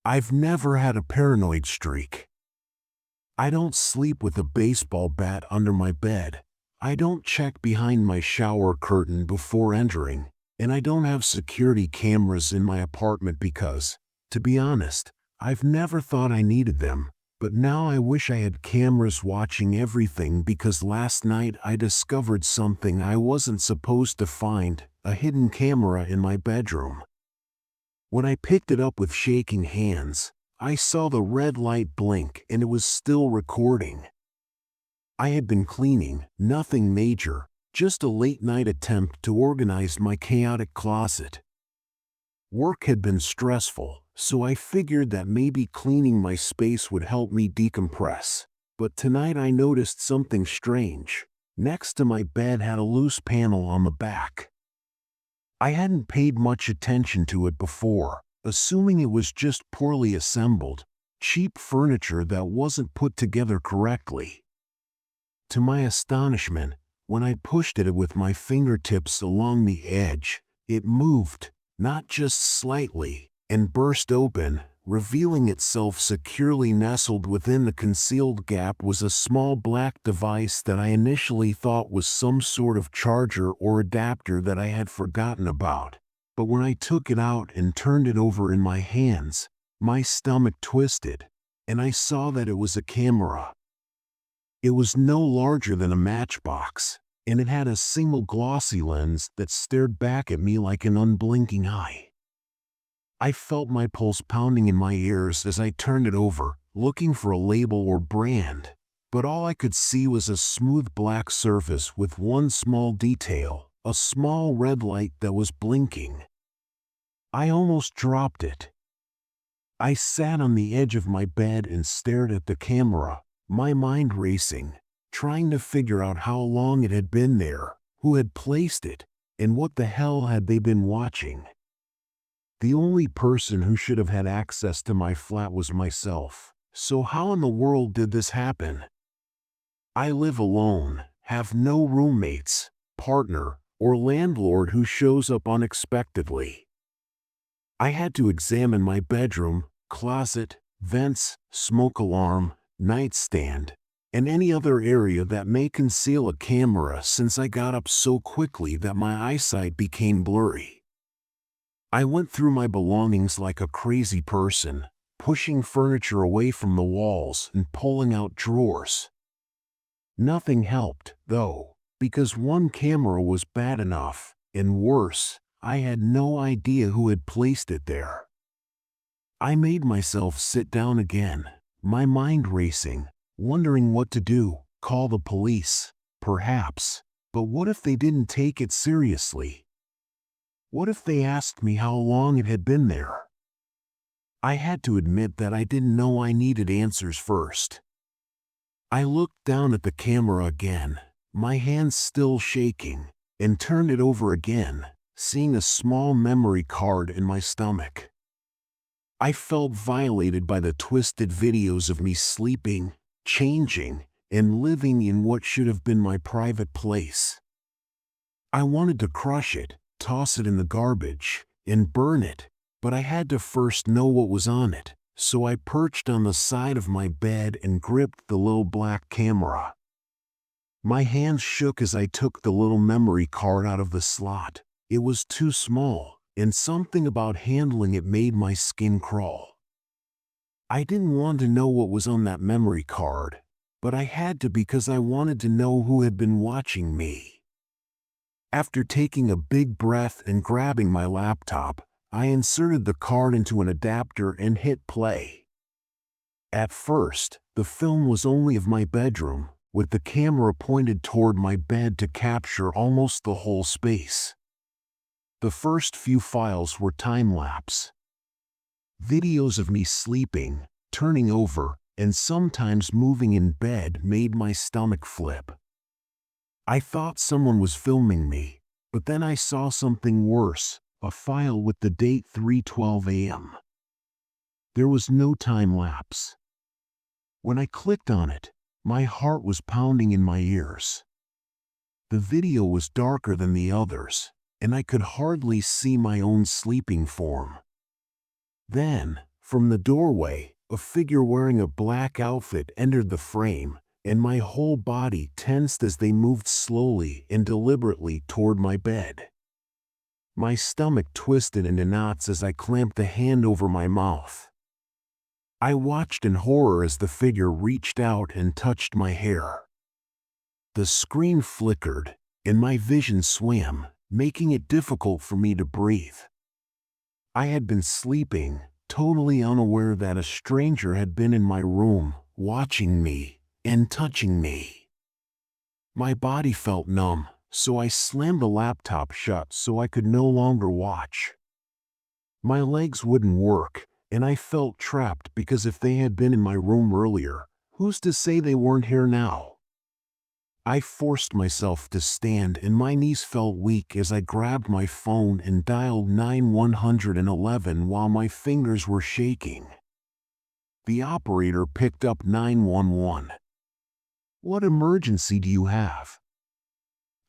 I've never had a paranoid streak. I don't sleep with a baseball bat under my bed. I don't check behind my shower curtain before entering, and I don't have security cameras in my apartment because, to be honest, I've never thought I needed them. But now I wish I had cameras watching everything because last night I discovered something I wasn't supposed to find, a hidden camera in my bedroom. When I picked it up with shaking hands, I saw the red light blink and it was still recording. I had been cleaning, nothing major, just a late-night attempt to organize my chaotic closet. Work had been stressful, so I figured that maybe cleaning my space would help me decompress. But tonight I noticed something strange. Next to my bed had a loose panel on the back. I hadn't paid much attention to it before, assuming it was just poorly assembled, cheap furniture that wasn't put together correctly. To my astonishment, when I pushed it with my fingertips along the edge, it moved, not just slightly, and burst open, revealing itself securely nestled within the concealed gap was a small black device that I initially thought was some sort of charger or adapter that I had forgotten about. But when I took it out and turned it over in my hands, my stomach twisted, and I saw that it was a camera. It was no larger than a matchbox, and it had a single glossy lens that stared back at me like an unblinking eye. I felt my pulse pounding in my ears as I turned it over, looking for a label or brand, but all I could see was a smooth black surface with one small detail, a small red light that was blinking. I almost dropped it. I sat on the edge of my bed and stared at the camera, my mind racing, trying to figure out how long it had been there, who had placed it, and what the hell had they been watching. The only person who should have had access to my flat was myself, so how in the world did this happen? I live alone, have no roommates, partner, or landlord who shows up unexpectedly. I had to examine my bedroom, closet, vents, smoke alarm, nightstand, and any other area that may conceal a camera since I got up so quickly that my eyesight became blurry. I went through my belongings like a crazy person, pushing furniture away from the walls and pulling out drawers. Nothing helped, though, because one camera was bad enough, and worse, I had no idea who had placed it there. I made myself sit down again, my mind racing, wondering what to do, call the police, perhaps, but what if they didn't take it seriously? What if they asked me how long it had been there? I had to admit that I didn't know I needed answers first. I looked down at the camera again, my hands still shaking, and turned it over again, seeing a small memory card in my stomach. I felt violated by the twisted videos of me sleeping, changing, and living in what should have been my private place. I wanted to crush it, toss it in the garbage, and burn it, but I had to first know what was on it, so I perched on the side of my bed and gripped the little black camera. My hands shook as I took the little memory card out of the slot. It was too small, and something about handling it made my skin crawl. I didn't want to know what was on that memory card, but I had to because I wanted to know who had been watching me. After taking a big breath and grabbing my laptop, I inserted the card into an adapter and hit play. At first, the film was only of my bedroom, with the camera pointed toward my bed to capture almost the whole space. The first few files were time-lapse. Videos of me sleeping, turning over, and sometimes moving in bed made my stomach flip. I thought someone was filming me, but then I saw something worse, a file with the date 3:12 a.m. There was no time lapse. When I clicked on it, my heart was pounding in my ears. The video was darker than the others, and I could hardly see my own sleeping form. Then, From the doorway, a figure wearing a black outfit entered the frame, and my whole body tensed as they moved slowly and deliberately toward my bed. My stomach twisted into knots as I clamped a hand over my mouth. I watched in horror as the figure reached out and touched my hair. The screen flickered, and my vision swam, making it difficult for me to breathe. I had been sleeping, totally unaware that a stranger had been in my room, watching me and touching me. My body felt numb, so I slammed the laptop shut so I could no longer watch. My legs wouldn't work, and I felt trapped because if they had been in my room earlier, who's to say they weren't here now? I forced myself to stand and my knees felt weak as I grabbed my phone and dialed 911 while my fingers were shaking. The operator picked up 911. "What emergency do you have?"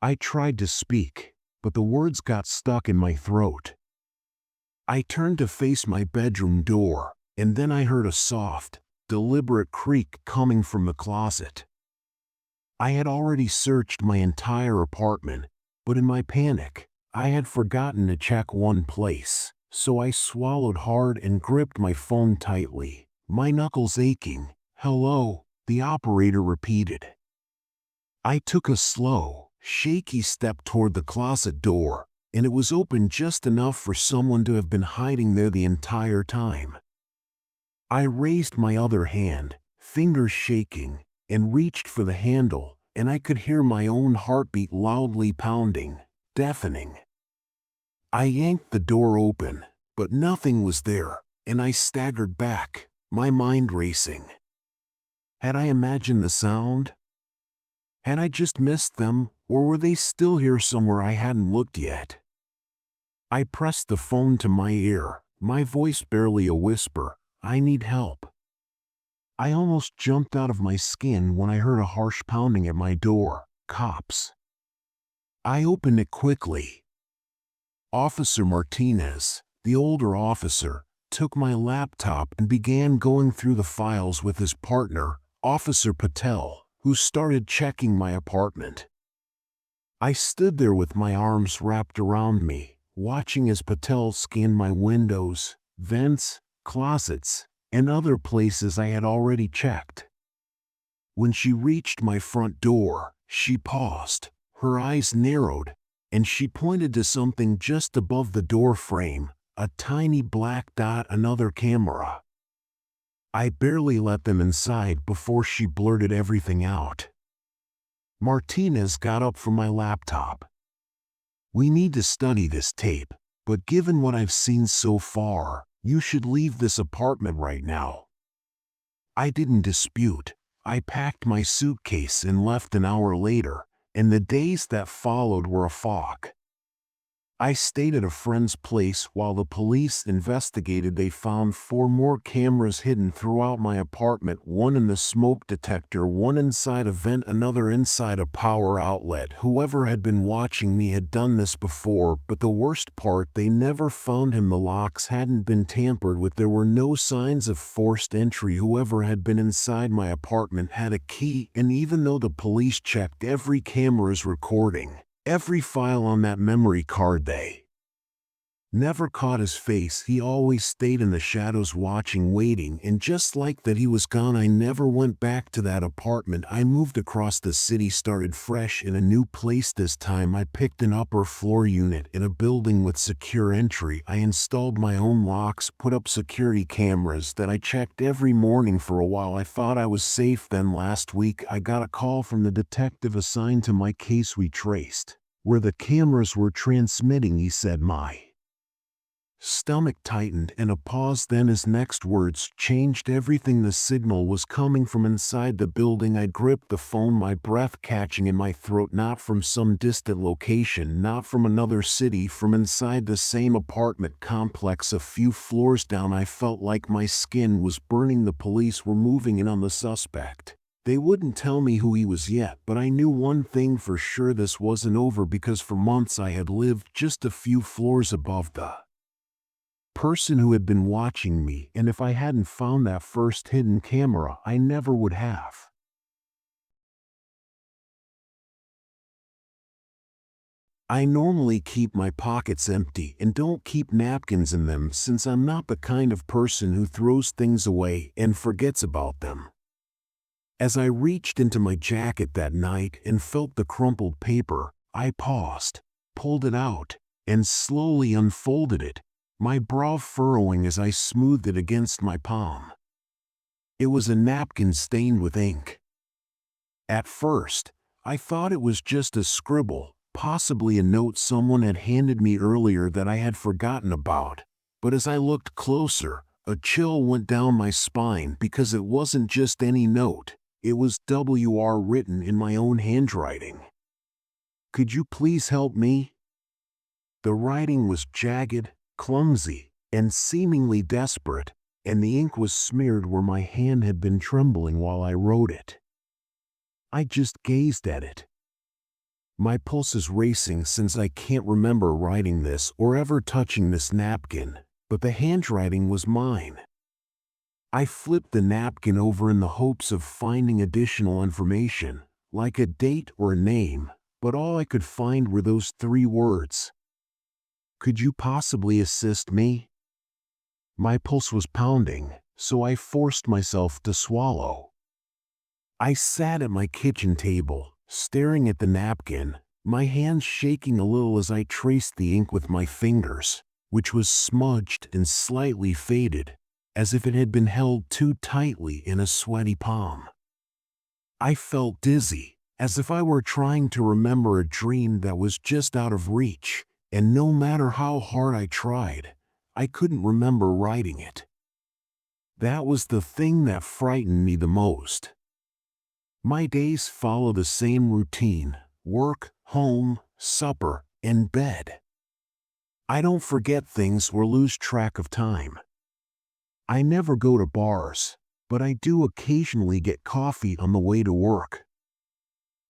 I tried to speak, but the words got stuck in my throat. I turned to face my bedroom door, and then I heard a soft, deliberate creak coming from the closet. I had already searched my entire apartment, but in my panic, I had forgotten to check one place, so I swallowed hard and gripped my phone tightly, my knuckles aching. "Hello," the operator repeated. I took a slow, shaky step toward the closet door, and it was open just enough for someone to have been hiding there the entire time. I raised my other hand, fingers shaking, and reached for the handle, and I could hear my own heartbeat loudly pounding, deafening. I yanked the door open, but nothing was there, and I staggered back, my mind racing. Had I imagined the sound? Had I just missed them, or were they still here somewhere I hadn't looked yet? I pressed the phone to my ear, my voice barely a whisper. "I need help." I almost jumped out of my skin when I heard a harsh pounding at my door. "Cops." I opened it quickly. Officer Martinez, the older officer, took my laptop and began going through the files with his partner, Officer Patel, who started checking my apartment. I stood there with my arms wrapped around me, watching as Patel scanned my windows, vents, closets, and other places I had already checked. When she reached my front door, she paused, her eyes narrowed, and she pointed to something just above the door frame, a tiny black dot, another camera. I barely let them inside before she blurted everything out. Martinez got up from my laptop. "We need to study this tape, but given what I've seen so far, you should leave this apartment right now." I didn't dispute. I packed my suitcase and left an hour later, and the days that followed were a fog. I stayed at a friend's place while the police investigated. They found 4 more cameras hidden throughout my apartment, one in the smoke detector, one inside a vent, another inside a power outlet. Whoever had been watching me had done this before, but the worst part, they never found him. The locks hadn't been tampered with. There were no signs of forced entry. Whoever had been inside my apartment had a key, and even though the police checked every camera's recording, every file on that memory card, they never caught his face. He always stayed in the shadows watching, waiting, and just like that he was gone. I never went back to that apartment. I moved across the city, started fresh in a new place. This time I picked an upper floor unit in a building with secure entry. I installed my own locks, put up security cameras that I checked every morning. For a while I thought I was safe. Then last week I got a call from the detective assigned to my case. We traced where the cameras were transmitting. He said. My stomach tightened, and a pause, then his next words changed everything. The signal was coming from inside the building. I gripped the phone, my breath catching in my throat. Not from some distant location, not from another city, from inside the same apartment complex a few floors down. I felt like my skin was burning. The police were moving in on the suspect. They wouldn't tell me who he was yet, but I knew one thing for sure: this wasn't over, because for months I had lived just a few floors above the person who had been watching me, and if I hadn't found that first hidden camera, I never would have. I normally keep my pockets empty and don't keep napkins in them since I'm not the kind of person who throws things away and forgets about them. As I reached into my jacket that night and felt the crumpled paper, I paused, pulled it out, and slowly unfolded it, my brow furrowing as I smoothed it against my palm. It was a napkin stained with ink. At first, I thought it was just a scribble, possibly a note someone had handed me earlier that I had forgotten about, but as I looked closer, a chill went down my spine because it wasn't just any note, it was WR written in my own handwriting. "Could you please help me?" The writing was jagged, clumsy, and seemingly desperate, and the ink was smeared where my hand had been trembling while I wrote it. I just gazed at it. My pulse is racing since I can't remember writing this or ever touching this napkin, but the handwriting was mine. I flipped the napkin over in the hopes of finding additional information, like a date or a name, but all I could find were those 3 words. "Could you possibly assist me?" My pulse was pounding, so I forced myself to swallow. I sat at my kitchen table, staring at the napkin, my hands shaking a little as I traced the ink with my fingers, which was smudged and slightly faded, as if it had been held too tightly in a sweaty palm. I felt dizzy, as if I were trying to remember a dream that was just out of reach, and no matter how hard I tried, I couldn't remember writing it. That was the thing that frightened me the most. My days follow the same routine: work, home, supper, and bed. I don't forget things or lose track of time. I never go to bars, but I do occasionally get coffee on the way to work.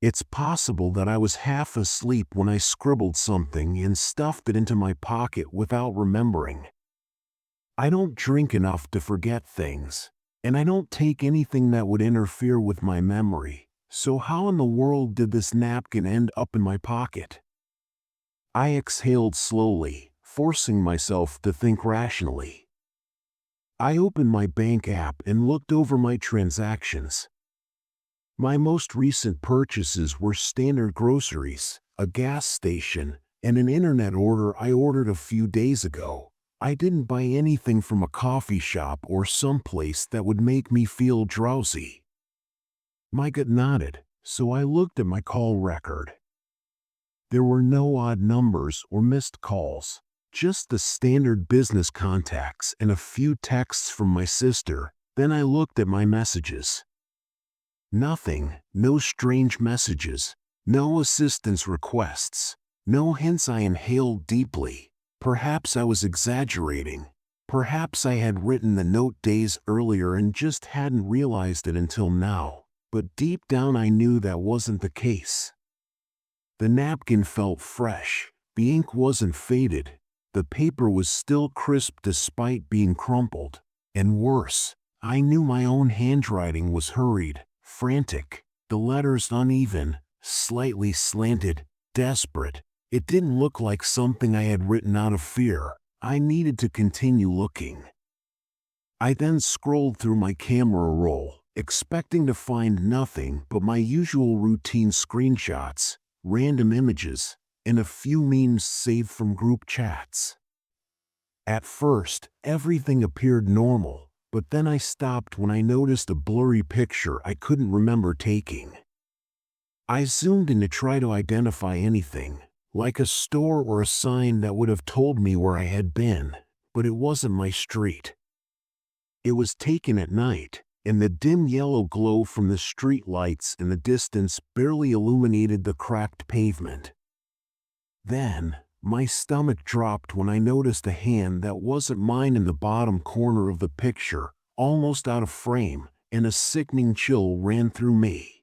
It's possible that I was half asleep when I scribbled something and stuffed it into my pocket without remembering. I don't drink enough to forget things, and I don't take anything that would interfere with my memory, so how in the world did this napkin end up in my pocket? I exhaled slowly, forcing myself to think rationally. I opened my bank app and looked over my transactions. My most recent purchases were standard groceries, a gas station, and an internet order I ordered a few days ago. I didn't buy anything from a coffee shop or someplace that would make me feel drowsy. My gut nodded, so I looked at my call record. There were no odd numbers or missed calls, just the standard business contacts and a few texts from my sister. Then I looked at my messages. Nothing, no strange messages, no assistance requests, no hints. I inhaled deeply. Perhaps I was exaggerating. Perhaps I had written the note days earlier and just hadn't realized it until now. But deep down I knew that wasn't the case. The napkin felt fresh, the ink wasn't faded, the paper was still crisp despite being crumpled, and worse, I knew my own handwriting was hurried, frantic, the letters uneven, slightly slanted, desperate. It didn't look like something I had written out of fear. I needed to continue looking. I then scrolled through my camera roll, expecting to find nothing but my usual routine screenshots, random images, and a few memes saved from group chats. At first, everything appeared normal, but then I stopped when I noticed a blurry picture I couldn't remember taking. I zoomed in to try to identify anything, like a store or a sign that would have told me where I had been, but it wasn't my street. It was taken at night, and the dim yellow glow from the street lights in the distance barely illuminated the cracked pavement. Then, my stomach dropped when I noticed a hand that wasn't mine in the bottom corner of the picture, almost out of frame, and a sickening chill ran through me.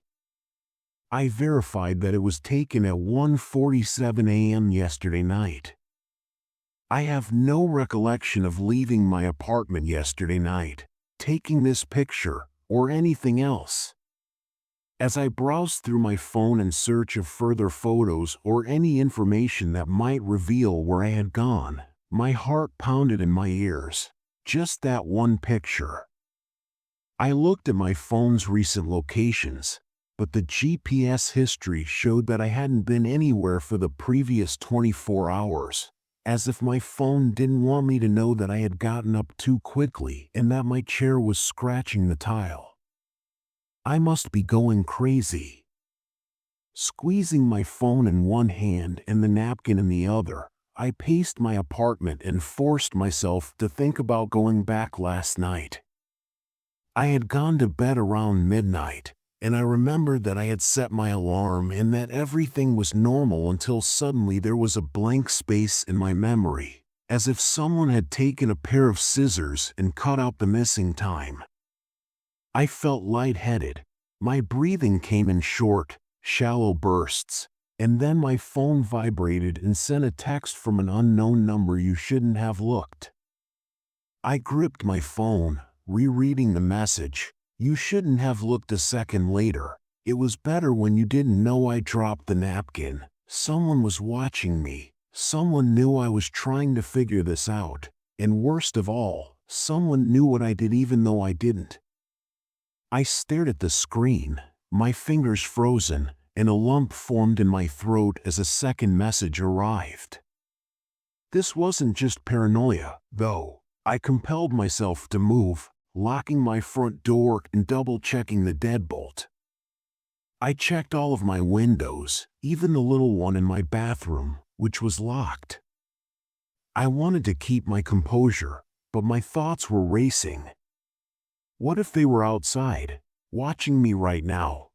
I verified that it was taken at 1:47 a.m. yesterday night. I have no recollection of leaving my apartment yesterday night, taking this picture, or anything else. As I browsed through my phone in search of further photos or any information that might reveal where I had gone, my heart pounded in my ears. Just that one picture. I looked at my phone's recent locations, but the GPS history showed that I hadn't been anywhere for the previous 24 hours, as if my phone didn't want me to know that I had gotten up too quickly and that my chair was scratching the tile. I must be going crazy. Squeezing my phone in one hand and the napkin in the other, I paced my apartment and forced myself to think about going back last night. I had gone to bed around midnight, and I remembered that I had set my alarm and that everything was normal until suddenly there was a blank space in my memory, as if someone had taken a pair of scissors and cut out the missing time. I felt lightheaded. My breathing came in short, shallow bursts, and then my phone vibrated and sent a text from an unknown number you shouldn't have looked. I gripped my phone, rereading the message. You shouldn't have looked a second later. It was better when you didn't know I dropped the napkin. Someone was watching me. Someone knew I was trying to figure this out. And worst of all, someone knew what I did even though I didn't. I stared at the screen, my fingers frozen, and a lump formed in my throat as a second message arrived. This wasn't just paranoia, though. I compelled myself to move, locking my front door and double-checking the deadbolt. I checked all of my windows, even the little one in my bathroom, which was locked. I wanted to keep my composure, but my thoughts were racing. What if they were outside, watching me right now?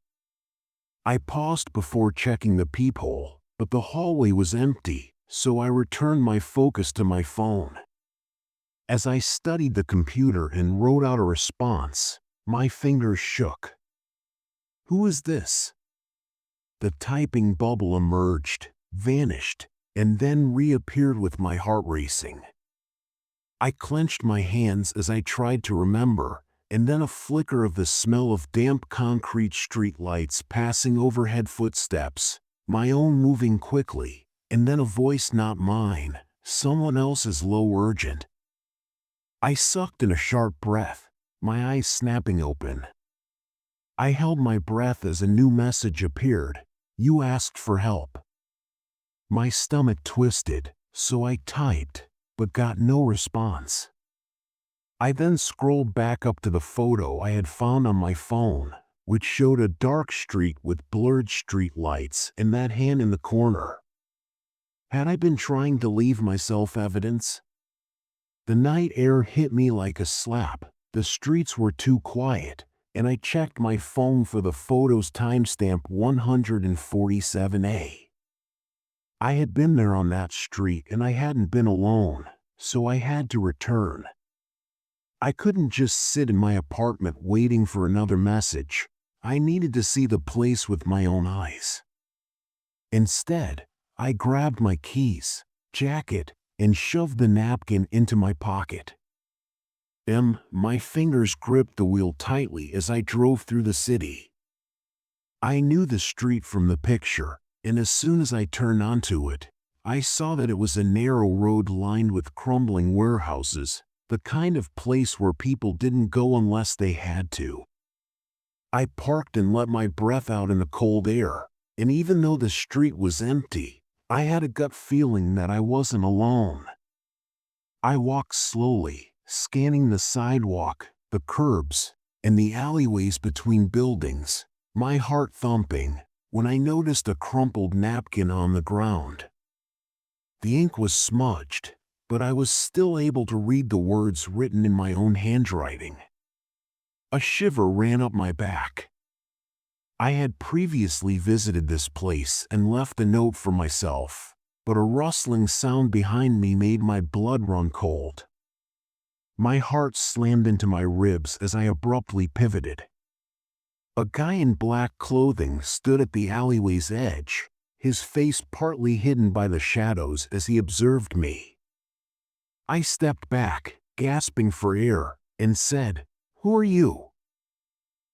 I paused before checking the peephole, but the hallway was empty, so I returned my focus to my phone. As I studied the computer and wrote out a response, my fingers shook. Who is this? The typing bubble emerged, vanished, and then reappeared with my heart racing. I clenched my hands as I tried to remember, and then a flicker of the smell of damp concrete street lights passing overhead footsteps, my own moving quickly, and then a voice not mine, someone else's low urgent. I sucked in a sharp breath, my eyes snapping open. I held my breath as a new message appeared. You asked for help. My stomach twisted, so I typed, but got no response. I then scrolled back up to the photo I had found on my phone, which showed a dark street with blurred street lights and that hand in the corner. Had I been trying to leave myself evidence? The night air hit me like a slap. The streets were too quiet, and I checked my phone for the photo's timestamp 147A. I had been there on that street and I hadn't been alone, so I had to return. I couldn't just sit in my apartment waiting for another message. I needed to see the place with my own eyes. Instead, I grabbed my keys, jacket, and shoved the napkin into my pocket. My fingers gripped the wheel tightly as I drove through the city. I knew the street from the picture, and as soon as I turned onto it, I saw that it was a narrow road lined with crumbling warehouses, the kind of place where people didn't go unless they had to. I parked and let my breath out in the cold air, and even though the street was empty, I had a gut feeling that I wasn't alone. I walked slowly, scanning the sidewalk, the curbs, and the alleyways between buildings, my heart thumping, when I noticed a crumpled napkin on the ground. The ink was smudged, but I was still able to read the words written in my own handwriting. A shiver ran up my back. I had previously visited this place and left a note for myself, but a rustling sound behind me made my blood run cold. My heart slammed into my ribs as I abruptly pivoted. A guy in black clothing stood at the alleyway's edge, his face partly hidden by the shadows as he observed me. I stepped back, gasping for air, and said, "Who are you?"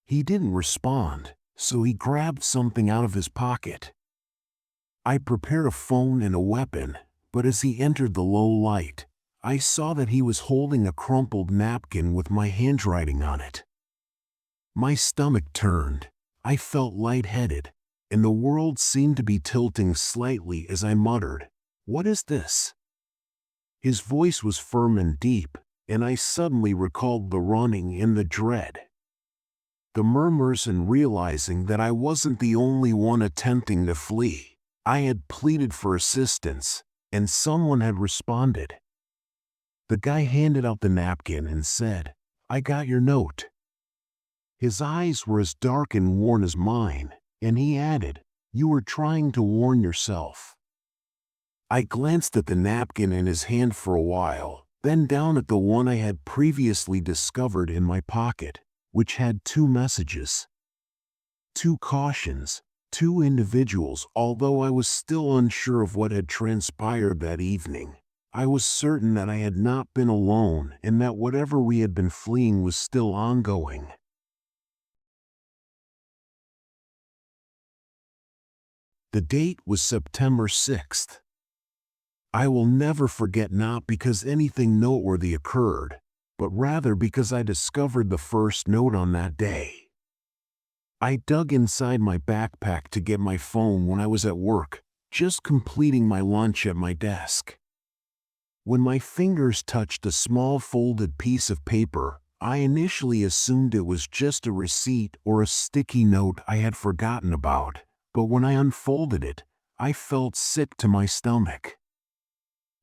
He didn't respond, so he grabbed something out of his pocket. I prepared a phone and a weapon, but as he entered the low light, I saw that he was holding a crumpled napkin with my handwriting on it. My stomach turned, I felt lightheaded, and the world seemed to be tilting slightly as I muttered, "What is this?" His voice was firm and deep, and I suddenly recalled the running and the dread. The murmurs, and realizing that I wasn't the only one attempting to flee. I had pleaded for assistance, and someone had responded. The guy handed out the napkin and said, "I got your note." His eyes were as dark and worn as mine, and he added, "You were trying to warn yourself." I glanced at the napkin in his hand for a while, then down at the one I had previously discovered in my pocket, which had two messages. Two cautions, two individuals. Although I was still unsure of what had transpired that evening, I was certain that I had not been alone and that whatever we had been fleeing was still ongoing. The date was September 6th. I will never forget, not because anything noteworthy occurred, but rather because I discovered the first note on that day. I dug inside my backpack to get my phone when I was at work, just completing my lunch at my desk. When my fingers touched a small folded piece of paper, I initially assumed it was just a receipt or a sticky note I had forgotten about, but when I unfolded it, I felt sick to my stomach.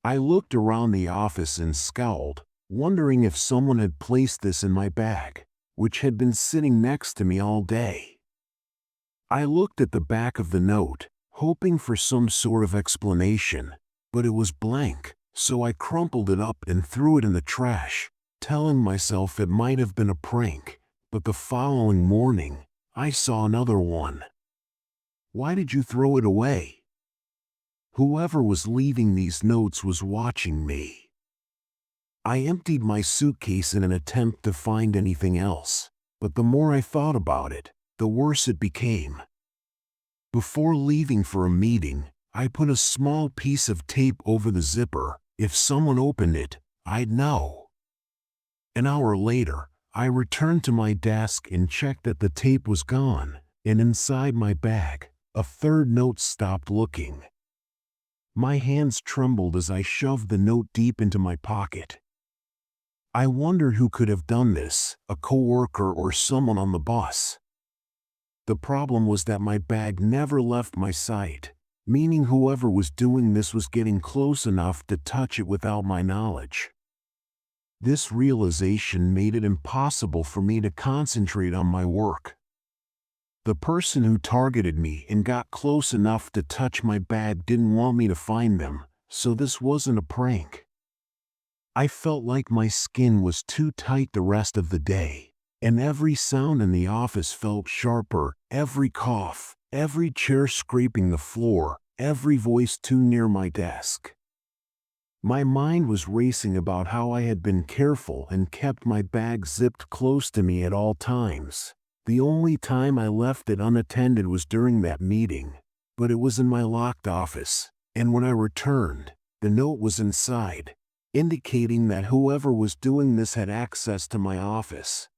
I looked around the office and scowled, wondering if someone had placed this in my bag, which had been sitting next to me all day. I looked at the back of the note, hoping for some sort of explanation, but it was blank, so I crumpled it up and threw it in the trash, telling myself it might have been a prank. But the following morning, I saw another one. "Why did you throw it away?" Whoever was leaving these notes was watching me. I emptied my suitcase in an attempt to find anything else, but the more I thought about it, the worse it became. Before leaving for a meeting, I put a small piece of tape over the zipper. If someone opened it, I'd know. An hour later, I returned to my desk and checked that the tape was gone, and inside my bag, a third note stopped looking. My hands trembled as I shoved the note deep into my pocket. I wondered who could have done this, a coworker or someone on the bus. The problem was that my bag never left my sight, meaning whoever was doing this was getting close enough to touch it without my knowledge. This realization made it impossible for me to concentrate on my work. The person who targeted me and got close enough to touch my bag didn't want me to find them, so this wasn't a prank. I felt like my skin was too tight the rest of the day, and every sound in the office felt sharper, every cough, every chair scraping the floor, every voice too near my desk. My mind was racing about how I had been careful and kept my bag zipped close to me at all times. The only time I left it unattended was during that meeting, but it was in my locked office, and when I returned, the note was inside, indicating that whoever was doing this had access to my office.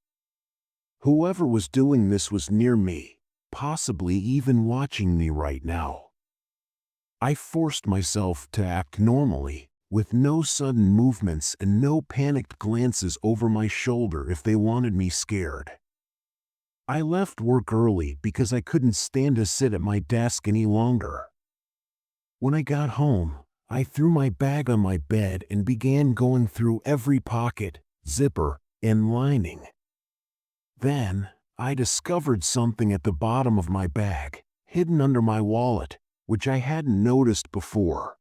Whoever was doing this was near me, possibly even watching me right now. I forced myself to act normally, with no sudden movements and no panicked glances over my shoulder if they wanted me scared. I left work early because I couldn't stand to sit at my desk any longer. When I got home, I threw my bag on my bed and began going through every pocket, zipper, and lining. Then, I discovered something at the bottom of my bag, hidden under my wallet, which I hadn't noticed before.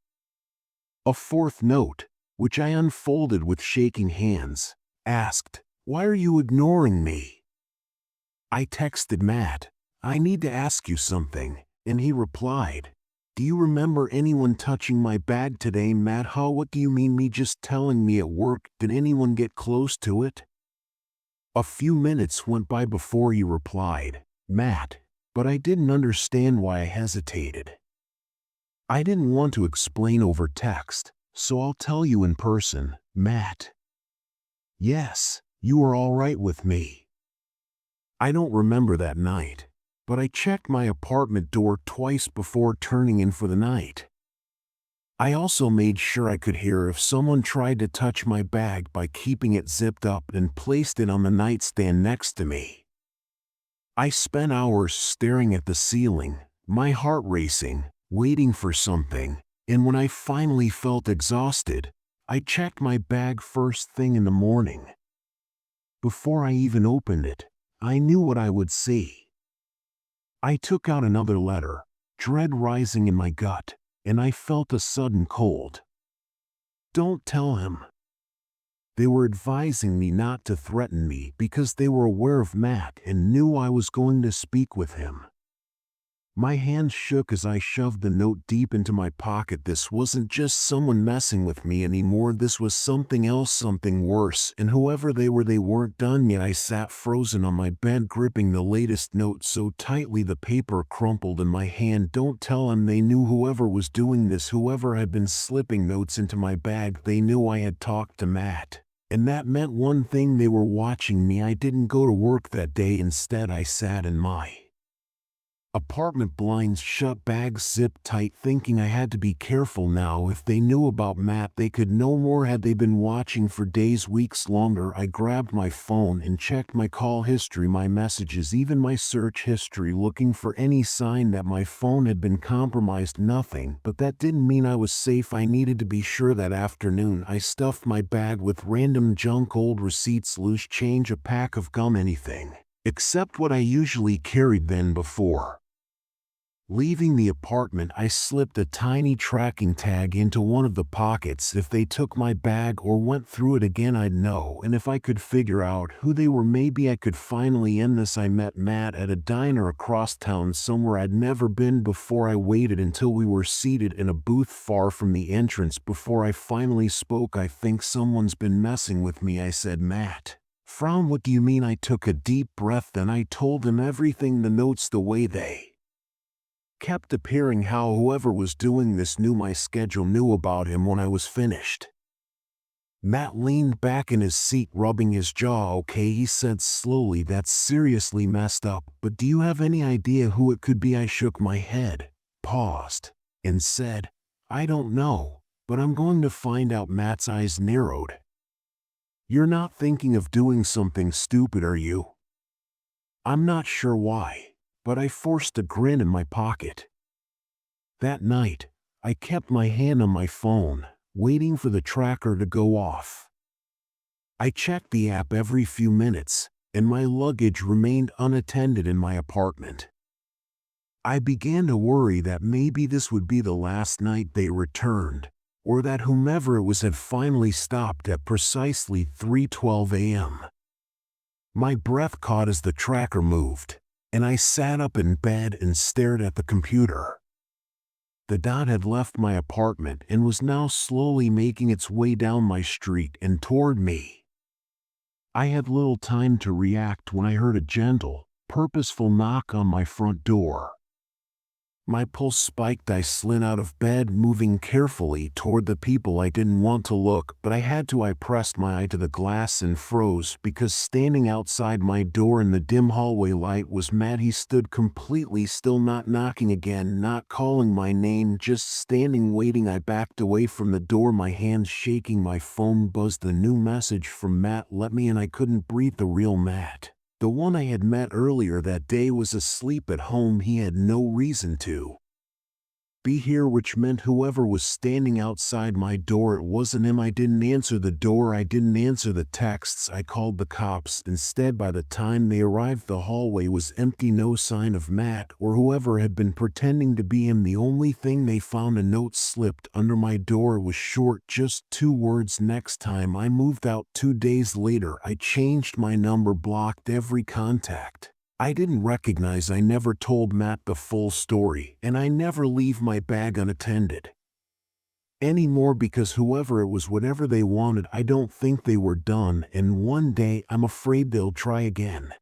A fourth note, which I unfolded with shaking hands, asked, "Why are you ignoring me?" I texted Matt, "I need to ask you something," and he replied, Do you remember anyone touching my bag today, Matt? Huh? What do you mean, me just telling me at work? Did anyone get close to it? A few minutes went by before you replied, Matt, but I didn't understand why I hesitated. I didn't want to explain over text, so I'll tell you in person, Matt. Yes, you were all right with me. I don't remember that night, but I checked my apartment door twice before turning in for the night. I also made sure I could hear if someone tried to touch my bag by keeping it zipped up and placed it on the nightstand next to me. I spent hours staring at the ceiling, my heart racing, waiting for something, and when I finally felt exhausted, I checked my bag first thing in the morning. Before I even opened it, I knew what I would see. I took out another letter, dread rising in my gut, and I felt a sudden cold. Don't tell him. They were advising me not to threaten me because they were aware of Matt and knew I was going to speak with him. My hands shook as I shoved the note deep into my pocket. This wasn't just someone messing with me anymore. This was something else, something worse, and whoever they were, they weren't done yet. I sat frozen on my bed, gripping the latest note so tightly the paper crumpled in my hand. Don't tell him. They knew whoever was doing this, whoever had been slipping notes into my bag, they knew I had talked to Matt. And that meant one thing: they were watching me. I didn't go to work that day. Instead, I sat in my apartment, blinds shut, bag zipped tight, thinking I had to be careful now. If they knew about Matt, they could no more. Had they been watching for days, weeks longer? I grabbed my phone and checked my call history, my messages, even my search history, looking for any sign that my phone had been compromised. Nothing, but that didn't mean I was safe. I needed to be sure. That afternoon, I stuffed my bag with random junk, old receipts, loose change, a pack of gum, anything except what I usually carried then. Before leaving the apartment, I slipped a tiny tracking tag into one of the pockets. If they took my bag or went through it again, I'd know, and if I could figure out who they were, maybe I could finally end this. I met Matt at a diner across town, somewhere I'd never been before. I waited until we were seated in a booth far from the entrance before I finally spoke. I think someone's been messing with me, I said. Matt frowned. What do you mean? I took a deep breath, then I told him everything, the notes, the way they kept appearing, how whoever was doing this knew my schedule, knew about him. When I was finished, Matt leaned back in his seat, rubbing his jaw. Okay, he said slowly, that's seriously messed up, but do you have any idea who it could be? I shook my head, paused, and said, I don't know, but I'm going to find out. Matt's eyes narrowed. You're not thinking of doing something stupid, are you? I'm not sure why, but I forced a grin in my pocket. That night, I kept my hand on my phone, waiting for the tracker to go off. I checked the app every few minutes, and my luggage remained unattended in my apartment. I began to worry that maybe this would be the last night they returned, or that whomever it was had finally stopped at precisely 3:12 a.m. My breath caught as the tracker moved, and I sat up in bed and stared at the computer. The dot had left my apartment and was now slowly making its way down my street and toward me. I had little time to react when I heard a gentle, purposeful knock on my front door. My pulse spiked. I slid out of bed, moving carefully toward the people. I didn't want to look, but I had to. I pressed my eye to the glass and froze, because standing outside my door in the dim hallway light was Matt. He stood completely still, not knocking again, not calling my name, just standing, waiting. I backed away from the door, my hands shaking. My phone buzzed. The new message from Matt: let me in. I couldn't breathe. The real Matt, the one I had met earlier that day, was asleep at home. He had no reason to be here, which meant whoever was standing outside my door, it wasn't him. I didn't answer the door. I didn't answer the texts. I called the cops instead. By the time they arrived, the hallway was empty. No sign of Matt or whoever had been pretending to be him. The only thing they found: a note slipped under my door. It was short, just 2 words: next time. I moved out. 2 days later, I changed my number, blocked every contact, I didn't recognize I never told Matt the full story, and I never leave my bag unattended anymore because whoever it was, whatever they wanted, I don't think they were done, and one day I'm afraid they'll try again.